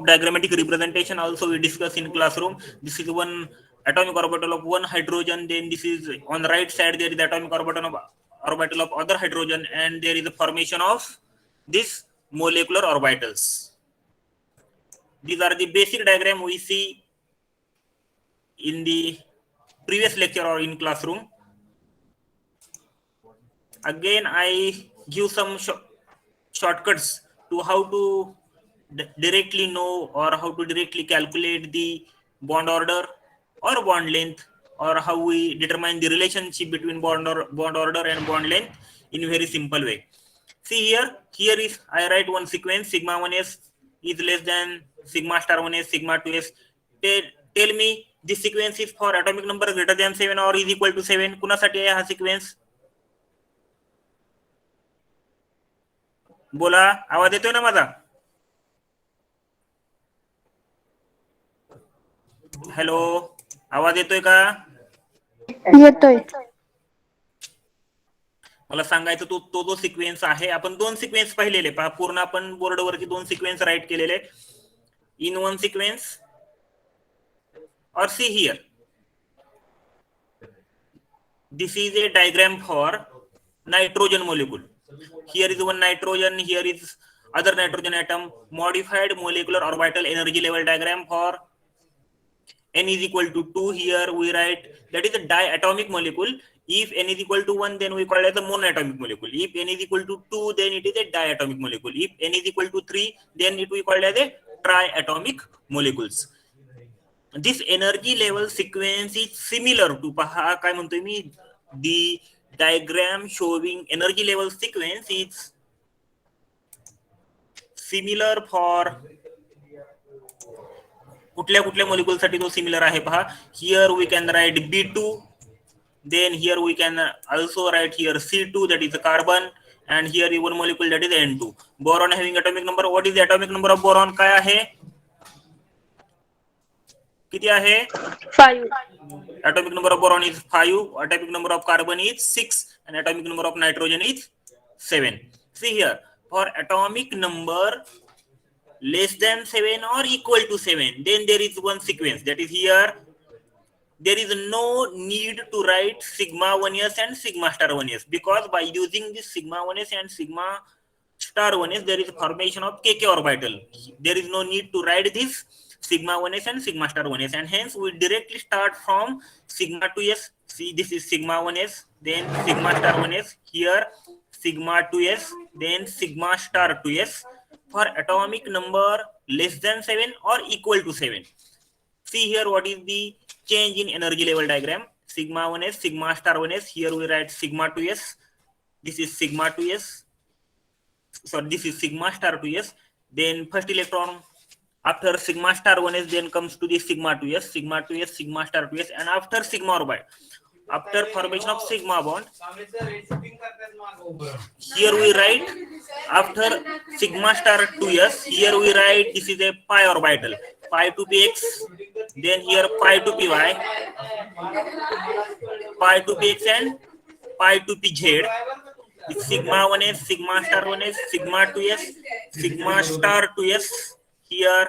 diagrammatic representation also we discuss in classroom. This is one atomic orbital of one hydrogen, then this is on the right side there is the atomic orbital of other hydrogen, and there is a formation of this molecular orbitals. These are the basic diagram we see in the previous lecture or in classroom. Again I give some shortcuts to how to directly know or how to directly calculate the bond order or bond length, or how we determine the relationship between bond order and bond length in a very simple way. See here is I write one sequence sigma 1s is less than sigma star 1s sigma 2s. Tell me this sequence is for atomic number greater than 7 or is equal to 7. कुणासाठी आहे हा sequence? बोला, आवाज येतोय ना माझा? Hello, आवाज येतोय का? येतोय. मला सांगायचं तो जो सिक्वेन्स आहे, आपण दोन सिक्वेन्स पाहिलेले पहा. पूर्ण आपण बोर्डवरती दोन सिक्वेन्स राईट केलेले. In one sequence or see here, this is a diagram for nitrogen molecule. Here is one nitrogen, here is other nitrogen atom. Modified molecular orbital energy level diagram for n is equal to 2. Here we write that is a diatomic molecule. If n is equal to 1, then we call it a monatomic molecule. If n is equal to 2, then it is a diatomic molecule. If n is equal to 3, then it we call it as a triatomic molecules. This energy level sequence is similar to पहा काय म्हणतोय मी, the diagram showing energy level sequence is similar for कुठल्या कुठल्या molecule साठी तो similar आहे पहा. Here we can write B2, then here we can also write here C2, that is a carbon, and here is one molecule that is N2. Boron having atomic number, what is the atomic number of boron? काय आहे? किती आहे? 5. Atomic number of boron is 5, atomic number of carbon is 6, and atomic number of nitrogen is 7. See here, for atomic number less than 7 or equal to 7, then there is one sequence, that is here there is no need to write sigma 1s and sigma star 1s, because by using this sigma 1s and sigma star 1s there is a formation of kk orbital. There is no need to write this sigma 1s and sigma star 1s, and hence we directly start from sigma 2s. See, this is sigma 1s, then sigma star 1s, here sigma 2s, then sigma star 2s for atomic number less than 7 or equal to 7. See here what is the change in energy level diagram. Sigma 1s, sigma star 1s, here we write sigma 2s, this is sigma 2s, so this is sigma star 2s. Then first electron after sigma star 1s, then comes to the sigma 2s, sigma 2s, sigma star 2s, and after sigma orbit, after formation of sigma bond, here we write after sigma star 2s, here we write this is a pi orbital, pi to px, then here pi to py, pi to px and pi to pz. Sigma 1s, sigma star 1s, sigma 2s, sigma star 2s, here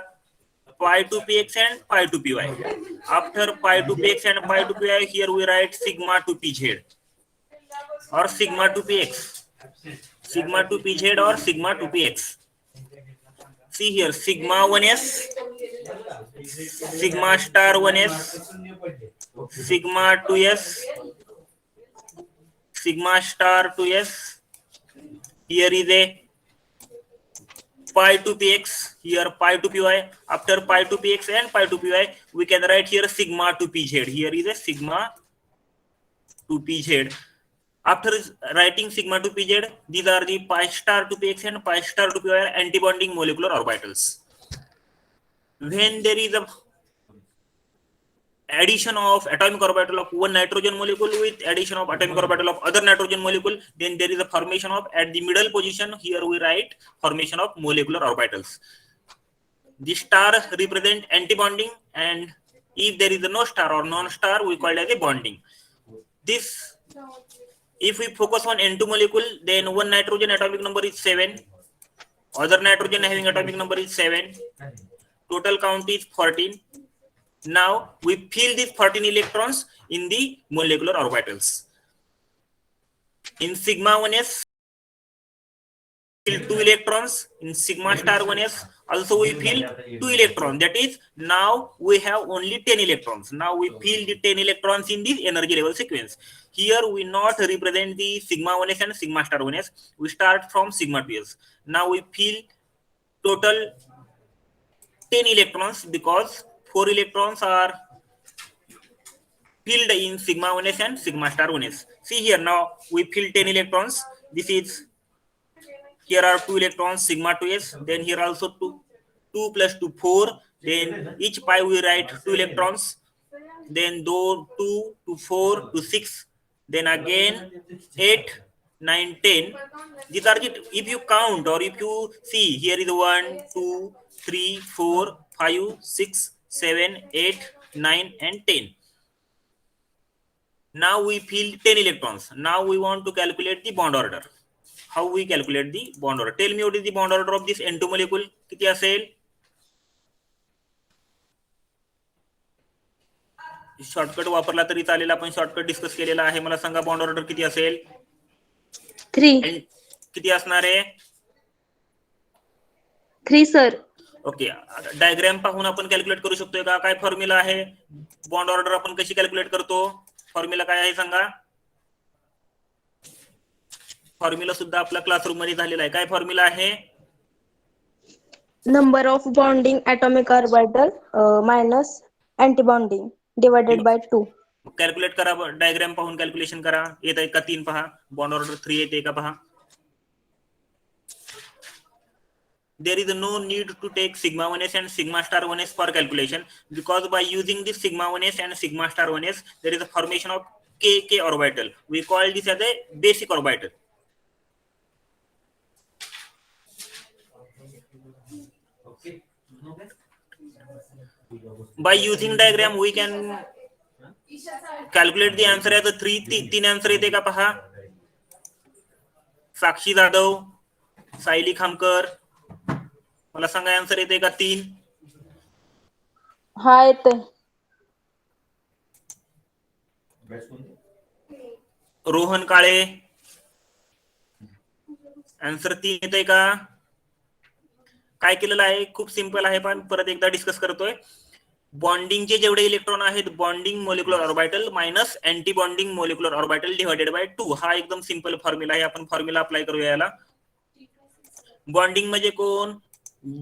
pi to px and pi to py. After pi to px and pi to py, here we write sigma to pz or sigma to px, sigma to pz or sigma to px. See here, sigma 1s, sigma star 1s, sigma 2s, sigma star 2s, here is a pi to px, here pi to py. After pi to px and pi to py, we can write here sigma to pz. Here is a sigma to pz. After writing sigma to pz, these are the pi star to px and pi star to py antibonding molecular orbitals. When there is a addition of atomic orbital of one nitrogen molecule with addition of atomic orbital of other nitrogen molecule, then there is a formation of, at the middle position, here we write formation of molecular orbitals. The star represent antibonding, and if there is a no star or non-star, we call it as a bonding. This, if we focus on N2 molecule, then one nitrogen atomic number is 7, other nitrogen having atomic number is 7. total count is 14. Now we fill these 14 electrons in the molecular orbitals. In sigma 1s, fill 2 electrons. In sigma star 1s, also we fill 2 electrons. That is, now we have only 10 electrons. Now we fill the 10 electrons in the energy level sequence. Here we not represent the sigma 1s and sigma star 1s. We start from sigma 2s. Now we fill total 10 electrons because 4 electrons are filled in sigma 1s and sigma star 1s. See here, now we fill 10 electrons. This is, here are 2 electrons, sigma 2s. Then here also 2 plus 2, 4. Then each pi we write 2 electrons. Then 2 to 4 to 6. Then again 8, 9, 10. These are it. If you count or if you see, here is 1, 2, 3, 4, 5, 6, 7, 8, 9, and 10. Now we fill 10 electrons. Now we want to calculate the bond order. How we calculate the bond order? Tell me what is the bond order of this N2 molecule? किती असेल? Shortcut वापरला तरी चालेल, आपण shortcut discuss केलेला आहे. मला सांगा bond order किती असेल? 3. किती असणार आहे? 3 सर. ओके, डायग्राम पाहून आपण कॅल्क्युलेट करू शकतोय का? काय फॉर्म्युला आहे? बॉन्ड ऑर्डर आपण कशी कॅल्क्युलेट करतो? फॉर्म्युला काय आहे सांगा? फॉर्म्युला सुद्धा आपला क्लासरूम मध्ये झालेला आहे. काय फॉर्म्युला आहे? Number of bonding atomic orbital minus anti bonding divided by 2. Calculate करा, डायग्राम पाहून कॅल्क्युलेशन करा. येत आहे का 3 पहा. बॉन्ड ऑर्डर 3 येते का पहा. There is no need to take sigma 1s and sigma star 1s for calculation because by using this sigma 1s and sigma star 1s there is a formation of k orbital. We call this as a basic orbital. By using diagram we can calculate the answer as a 3 answer येते का पहा. साक्षी जाधव, सायली खामकर, मला सांगा answer येते का 3? हा येते. रोहन काळे, answer 3 येते का? काय केलेलं आहे? खूप सिंपल आहे, पण परत एकदा डिस्कस करतोय. बॉन्डिंगचे जेवढे इलेक्ट्रॉन आहेत, bonding molecular orbital minus anti bonding molecular orbital divided by 2. हा एकदम सिंपल फॉर्म्युला आहे. आपण फॉर्म्युला अप्लाय करूया याला. बॉन्डिंग म्हणजे कोण?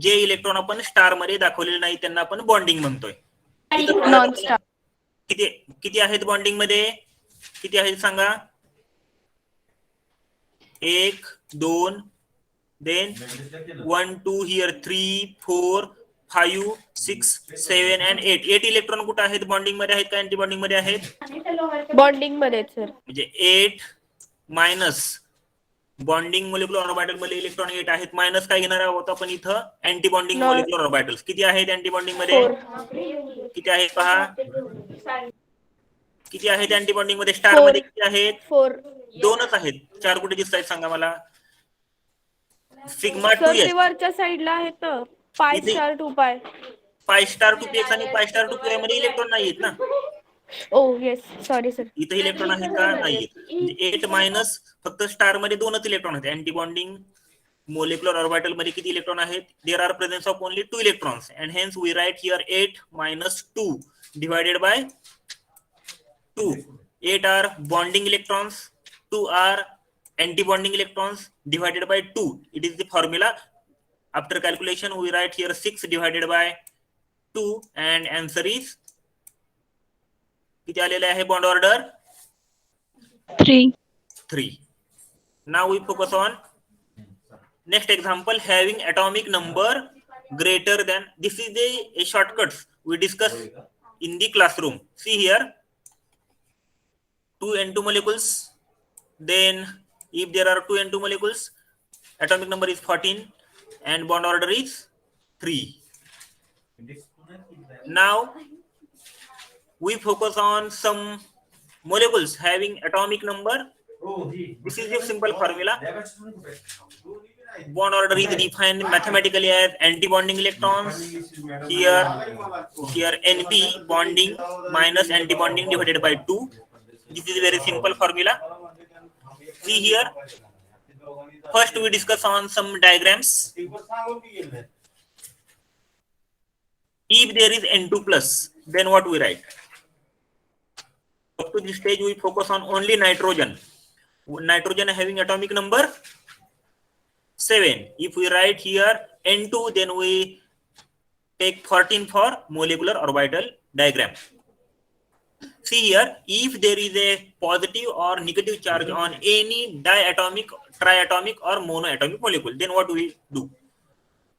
जे इलेक्ट्रॉन आपण स्टार मध्ये दाखवलेले नाही त्यांना आपण बॉन्डिंग म्हणतोय. Non star. किती आहेत बॉन्डिंग मध्ये? किती आहेत सांगा? 1, 2, then 1, 2, here 3, 4, 5, 6, 7 and 8. 8 इलेक्ट्रॉन कुठे आहेत? बॉन्डिंग मध्ये आहेत का अँटी बॉन्डिंग मध्ये आहेत? बॉन्डिंग मध्ये सर. म्हणजे 8 मायनस बॉन्डिंग मोलिक्युलर ऑर्बिटल मध्ये इलेक्ट्रॉन 8 आहेत, मायनस काय घेणार आहोत आपण इथं? Anti bonding molecular orbitals. किती आहेत अँटी बॉन्डिंग मध्ये? किती आहेत पहा. किती आहेत अँटी बॉन्डिंग मध्ये? स्टार मध्ये किती आहेत? 4. 2च आहेत. 4 कुठे दिसत आहेत सांगा मला? सिग्मा 2s वरच्या साइडला आहेत. पाय स्टार 2 पाय. पाय स्टार 2px आणि पाय स्टार 2py मध्ये इलेक्ट्रॉन नाहीत ना. Oh yes, sorry sir. इथे इलेक्ट्रॉन आहेत का? नाहीत. 8 मायनस फक्त स्टार मध्ये 2च इलेक्ट्रॉन आहेत. अँटी बॉन्डिंग मोलिक्युलर ऑर्बिटल मध्ये किती इलेक्ट्रॉन आहेत? There are presence of only 2 electrons and hence we write here 8 minus 2 divided by 2. 8 are bonding electrons, 2 are anti-bonding electrons divided by 2. It is the formula. After calculation, we write here 6 divided by 2 and answer is किती आलेले आहे bond order? 3. Now we focus on next example having atomic number greater than. This is a shortcuts we discuss in the classroom. See here. 2 N2 molecules, then if there are 2 N2 molecules, atomic number is 14 and bond order is 3. Now we focus on some molecules having atomic number. This is a simple formula. bond order is defined mathematically as anti-bonding electrons. Here NP bonding minus anti-bonding divided by 2. This is a very simple formula. See here. First we discuss on some diagrams. If there is N2 plus, then what we write? Up to this stage we focus on only nitrogen. Nitrogen having atomic number 7. If we write here N2, then we take 13 for molecular orbital diagram. See here, if there is a positive or negative charge on any diatomic, triatomic or monoatomic molecule, then what we do?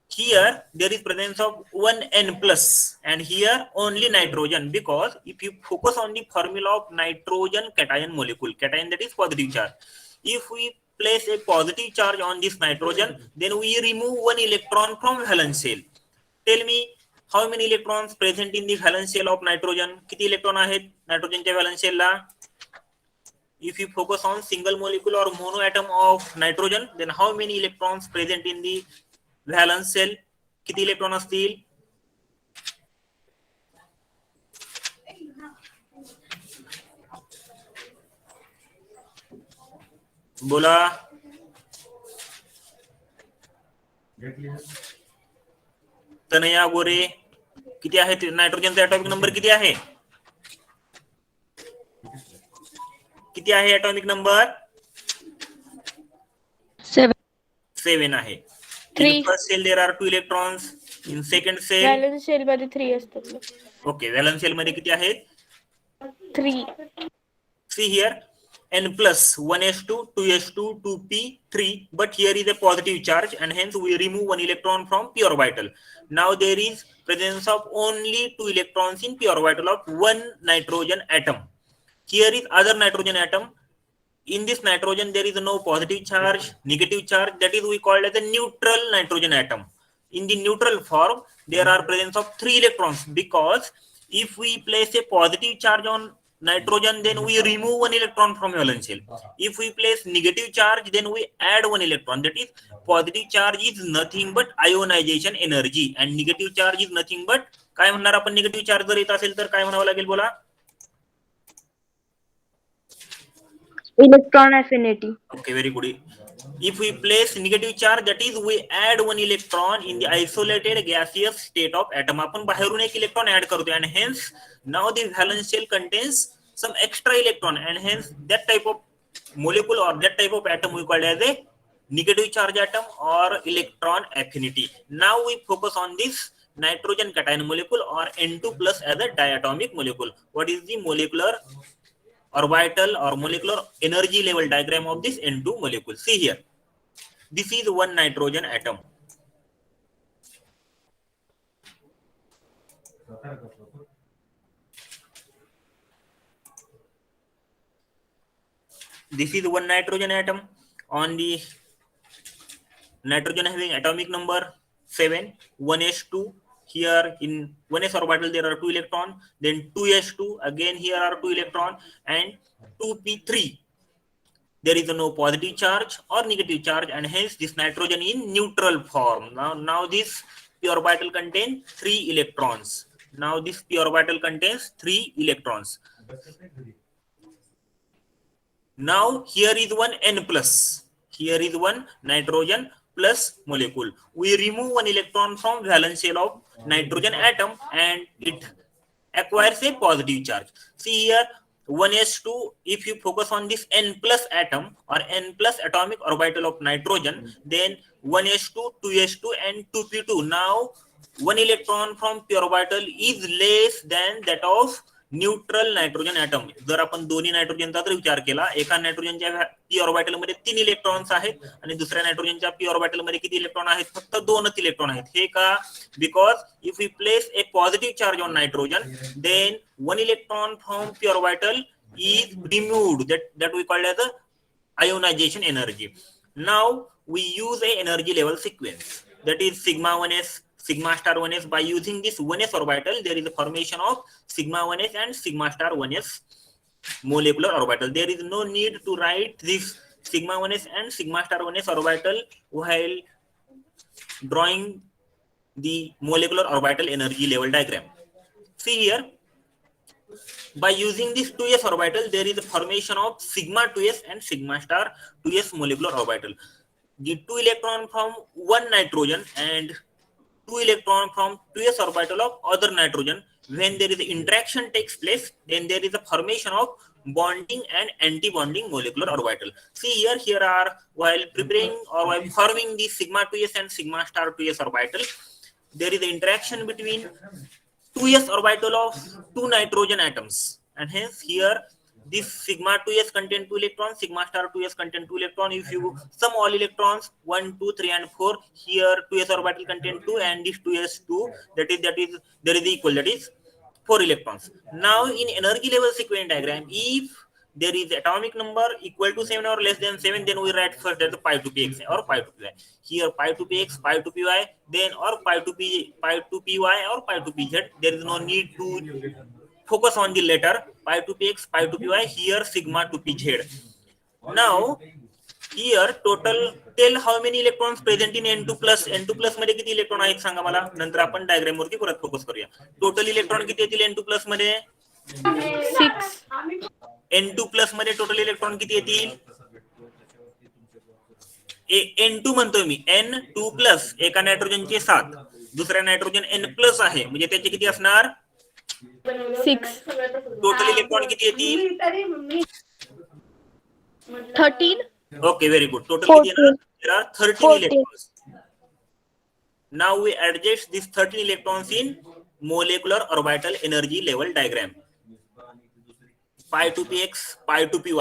Here there is presence of 1N plus and here only nitrogen, because if you focus on the formula of nitrogen cation molecule, cation that is positive charge. If we place a positive charge on this nitrogen, then we remove one electron from valence shell. Tell me how many electrons present in the valence shell of nitrogen? किती electron आहेत नायट्रोजनच्या valence shell ला? If you focus on single molecule or monoatom of nitrogen, then how many electrons present in the valence shell? किती electron असतील? बोला. तनया गोरे, किती आहे नायट्रोजनचा atomic number किती आहे? किती आहे ॲटॉमिक नंबर? 7 आहे. In first cell there are 2 electrons. In second cell valence shell मध्ये 3 असतात. Okay, valence shell मध्ये किती आहेत? 3. See here, N plus 1s2, 2s2, 2p, 3, but here is a positive charge and hence we remove one electron from p orbital. Now there is presence of only 2 electrons in p orbital of one nitrogen atom. Here is other nitrogen atom. In this nitrogen there is no positive charge, negative charge, that is we call as a neutral nitrogen atom. In the neutral form there are presence of 3 electrons, because if we place a positive charge on nitrogen, then we remove one electron from valence shell. If we place negative charge, then we add one electron. That is, positive charge is nothing but ionization energy and negative charge is nothing but, काय म्हणणार आपण negative charge जर येत असेल तर काय म्हणावं लागेल बोला? Electron affinity. Okay, very good. If we place negative charge, that is we add one electron in the isolated gaseous state of atom. आपण बाहेरून एक इलेक्ट्रॉन ऍड करतोय and hence now the valence shell contains some extra electron and hence that type of molecule or that type of atom we call as a negative charge atom or electron affinity. Now we focus on this nitrogen cation molecule or N2 plus as a diatomic molecule. What is the molecular orbital or molecular energy level diagram of this N2 molecule? See here, this is one nitrogen atom. This is one nitrogen atom. On the nitrogen having atomic number 7, 1s2. Here in 1s orbital there are 2 electrons, then 2s2, again here are 2 electrons, and 2p3. There is no positive charge or negative charge and hence this nitrogen in neutral form. Now this p orbital contains 3 electrons. Now this p orbital contains 3 electrons. Now here is one N plus. Here is one nitrogen plus molecule. We remove one electron from valence shell of nitrogen atom and it acquires a positive charge. See here, 1s2, if you focus on this N plus atom or N plus atomic orbital of nitrogen, then 1s2, 2s2 and 2p2. Now one electron from p orbital is less than that of neutral nitrogen atom. जर आपण दोन्ही नायट्रोजनचा जर विचार केला, एका नायट्रोजनच्या P orbital मध्ये 3 electrons आहेत आणि दुसऱ्या नायट्रोजनच्या पी ऑर्बिटल मध्ये किती इलेक्ट्रॉन आहेत? फक्त 2च इलेक्ट्रॉन आहेत. हे का? Because if we place a positive charge on nitrogen, then 1 electron from p orbital is removed, that we call as a ionization energy. Now we use a energy level sequence, that is sigma 1s, sigma star 1s. By using this 1s orbital, there is a formation of sigma 1s and sigma star 1s molecular orbital. There is no need to write this sigma 1s and sigma star 1s orbital while drawing the molecular orbital energy level diagram. See here, by using this 2s orbital, there is a formation of sigma 2s and sigma star 2s molecular orbital. The 2 electron from one nitrogen and 2 electron from 2s orbital of other nitrogen. When there is interaction takes place, then there is a formation of bonding and anti-bonding molecular orbital. See here are while preparing or while forming the sigma 2s and sigma star 2s orbital, there is an interaction between 2s orbital of two nitrogen atoms, and hence here this sigma 2s contain 2 electrons, sigma star 2s contain 2 electrons. If you sum all electrons 1 2 3 and 4, here 2s orbital contain 2 and this 2s 2, that is there is equal, that is 4 electrons. Now in energy level sequence diagram, if there is atomic number equal to 7 or less than 7, then we write first as pi to px or pi to py. Here pi to px, pi to py, then or pi to py or pi to pz. There is no need to focus on the letter pi to px, pi to py. Here sigma to pz. Now here total, tell how many electrons present in n2 plus. n2 plus मध्ये किती electron आहेत सांगा मला, नंतर आपण diagram वरती परत focus करूया. Total electron किती येतील n2 प्लस मध्ये? 6. n2 प्लस मध्ये टोटल इलेक्ट्रॉन किती येतील? n2 म्हणतोय मी, n2 प्लस एका नायट्रोजनचे 7, दुसऱ्या नायट्रोजन n प्लस आहे म्हणजे त्याचे किती असणार? 6. टोटल इलेक्ट्रॉन किती येतील? 13. Okay, very good. Total किती येणार? 14. There are 13 14. electrons. Now we adjust these 13 electrons in molecular orbital energy level diagram. Pi to px, pi to py,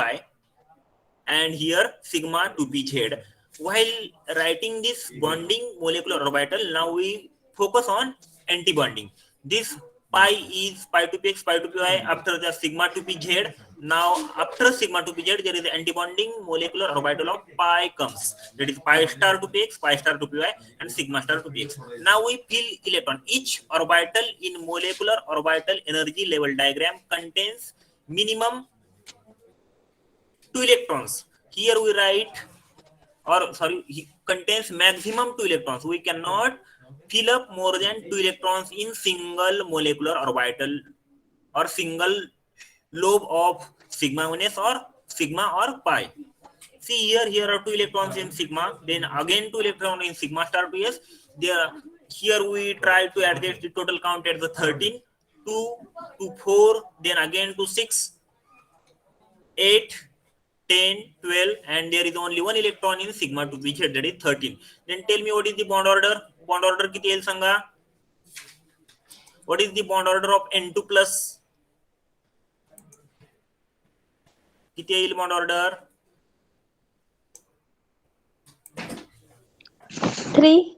and here sigma to pz. While writing this bonding molecular orbital, now we focus on anti-bonding. This pi is pi to px, pi to py after the sigma to pz. Now after sigma to pz, there is the anti-bonding molecular orbital of pi comes. That is pi star to px, pi star to py, and sigma star to px. Now we fill electron. Each orbital in molecular orbital energy level diagram contains minimum 2 electrons. Here we write, or sorry, contains maximum 2 electrons. We cannot fill up more than 2 electrons in single molecular orbital or single lobe of sigma 1s or sigma or pi. See here are 2 electrons in sigma, then again 2 electrons in sigma star 2s. Here we try to adjust the total count at the 13, 2 to 4, then again to 6, 8, 10, 12, and there is only 1 electron in sigma to pz, that is 13. Then tell me what is the bond order? Bond order किती येईल सांगा? What is the bond order of n2 plus? किती येईल bond order? 3.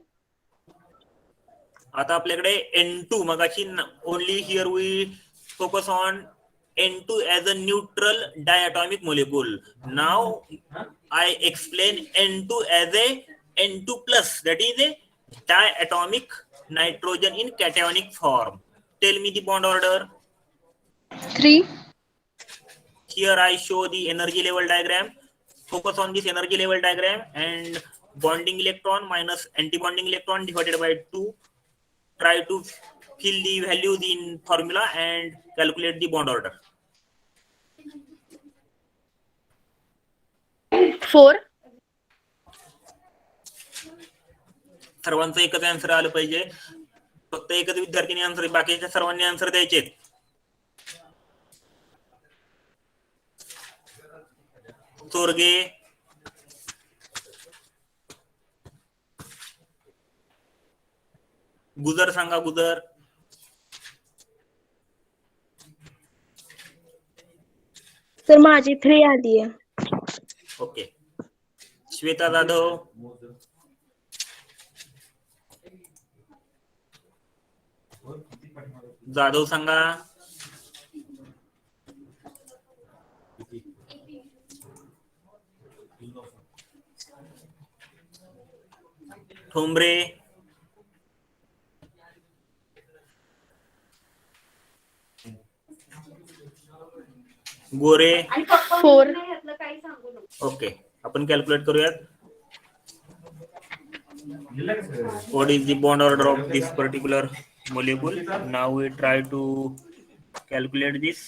आता आपल्याकडे n2 मगाशी only here we focus on n2 as a neutral diatomic molecule. Now I explain n2 as a n2 plus, that is a diatomic nitrogen in cationic form. Tell me the bond order. 3. Here I show the energy level diagram. Focus on this energy level diagram and bonding electron minus anti-bonding electron divided by 2. Try to fill the values in formula and calculate the bond order. 4. सर्वांचं एकच answer आलं पाहिजे. फक्त एकच विद्यार्थीने answer, बाकीच्या सर्वांनी answer द्यायचे. चोरगे, गुजर सांगा, गुजर. तर माझी 3 आली आहे. ओके. श्वेता जाधव, जाधव सांगा. ठोंबरे, गोरे. 4. ओके. आपण कॅल्क्युलेट करूयात. What is the bond order of this particular molecule? Now we try to calculate this.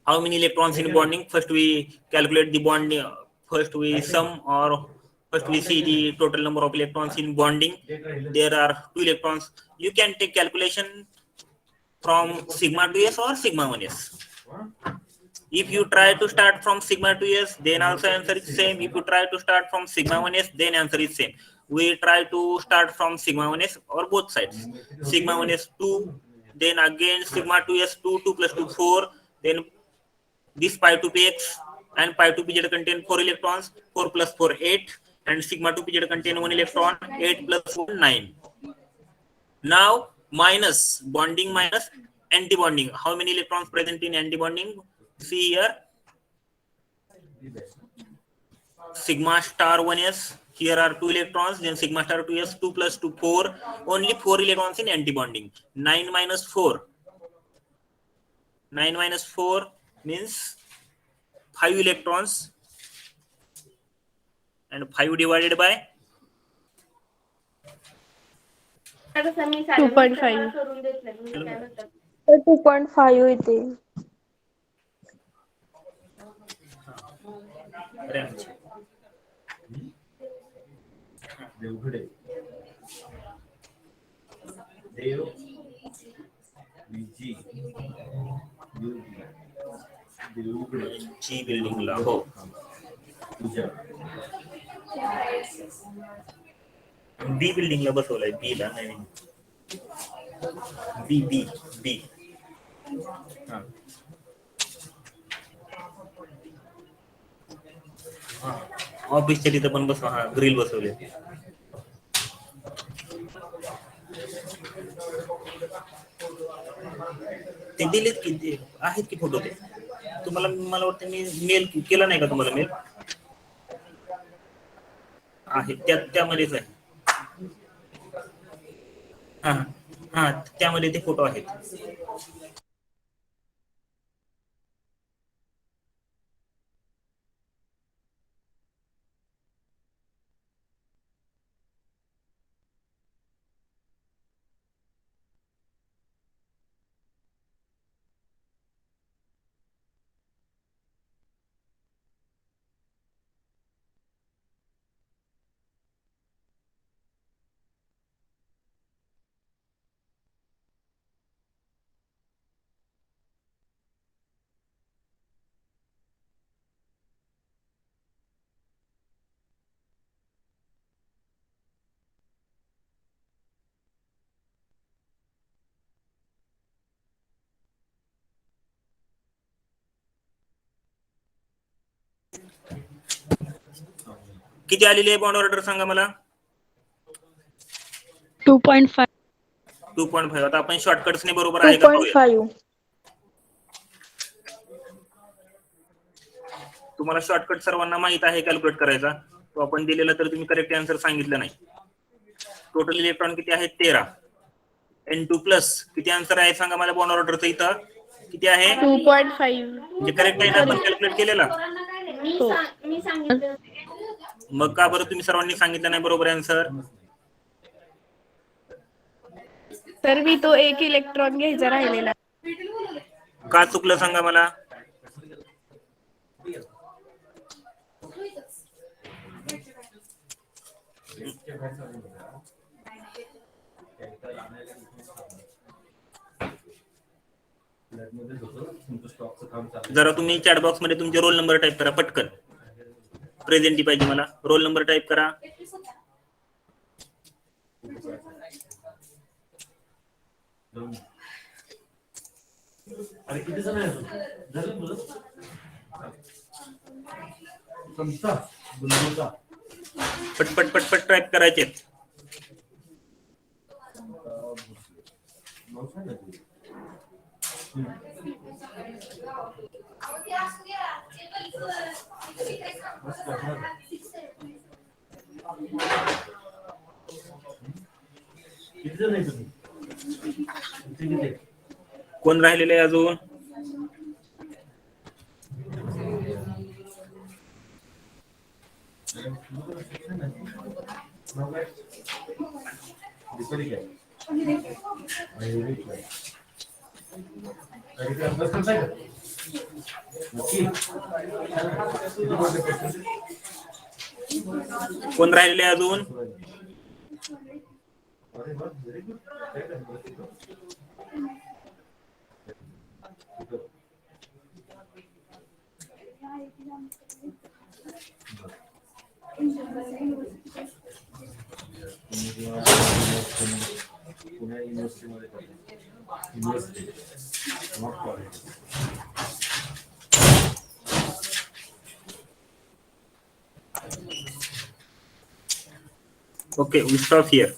How many electrons in bonding? First we calculate the bond. First we sum, or first we see the total number of electrons in bonding. There are 2 electrons. You can take calculation from sigma 2s or sigma 1s. If you try to start from sigma 2s, then also answer is same. If you try to start from sigma 1s, then answer is same. We try to start from sigma 1s or both sides. Sigma 1s 2, then again sigma 2s 2, 2 plus 2 4, then this pi 2 px and pi 2 pz contain 4 electrons, 4 plus 4 8, and sigma 2 pz contain 1 electron, 8 plus 1 9. Now minus bonding minus anti-bonding. How many electrons present in anti-bonding? See here, sigma star 1s, here are 2 electrons, then sigma star 2s, 2 plus 2 4, only 4 electrons in anti-bonding. 9 minus 4, 9 minus 4 means 5 electrons, and 5 divided by 2.5. 2.5 येते. जी building ला हो. B बिल्डिंगला बसवलाय, B ला नाही, B B B. ऑफिसच्या तिथं पण बसवा. हा, grill बसवले. ते दिलेत की, ते आहेत की फोटो. ते तुम्हाला, मला वाटतं मी मेल केला नाही का तुम्हाला? मेल आहे त्यामध्येच आहे. हा हा, त्यामध्ये ते फोटो आहेत. किती आलेली आहे बॉन्ड ऑर्डर सांगा मला? 2.5. 2.5. आता आपण शॉर्टकट्सने बरोबर आहे का पाहूया. 2.5. तुम्हाला शॉर्टकट सर्वांना माहित आहे कॅल्क्युलेट करायचा. तो आपण दिलेला, तर तुम्ही करेक्ट आन्सर सांगितलं नाही. टोटल इलेक्ट्रॉन किती आहेत? 13. N2 प्लस किती आन्सर आहे सांगा मला बॉन्ड ऑर्डरचं इथं किती आहे? 2.5. म्हणजे करेक्ट आहे ना आपण कॅल्क्युलेट केलेला? मग का बरं तुम्ही सर्वांनी सांगितलं नाही बरोबर आन्सर? तर मी तो एक इलेक्ट्रॉन घ्यायचा राहिलेला. का चुकलं सांगा मला? जरा तुम्ही चॅट बॉक्स मध्ये तुमचे रोल नंबर टाईप करा पटकन. प्रेझेंटी पाहिजे मला. रोल नंबर टाईप करा. पटपट पटपट टाईप करायचे. कोण राहिलेले अजून? कोण राहिले अजून? Okay, we stop here.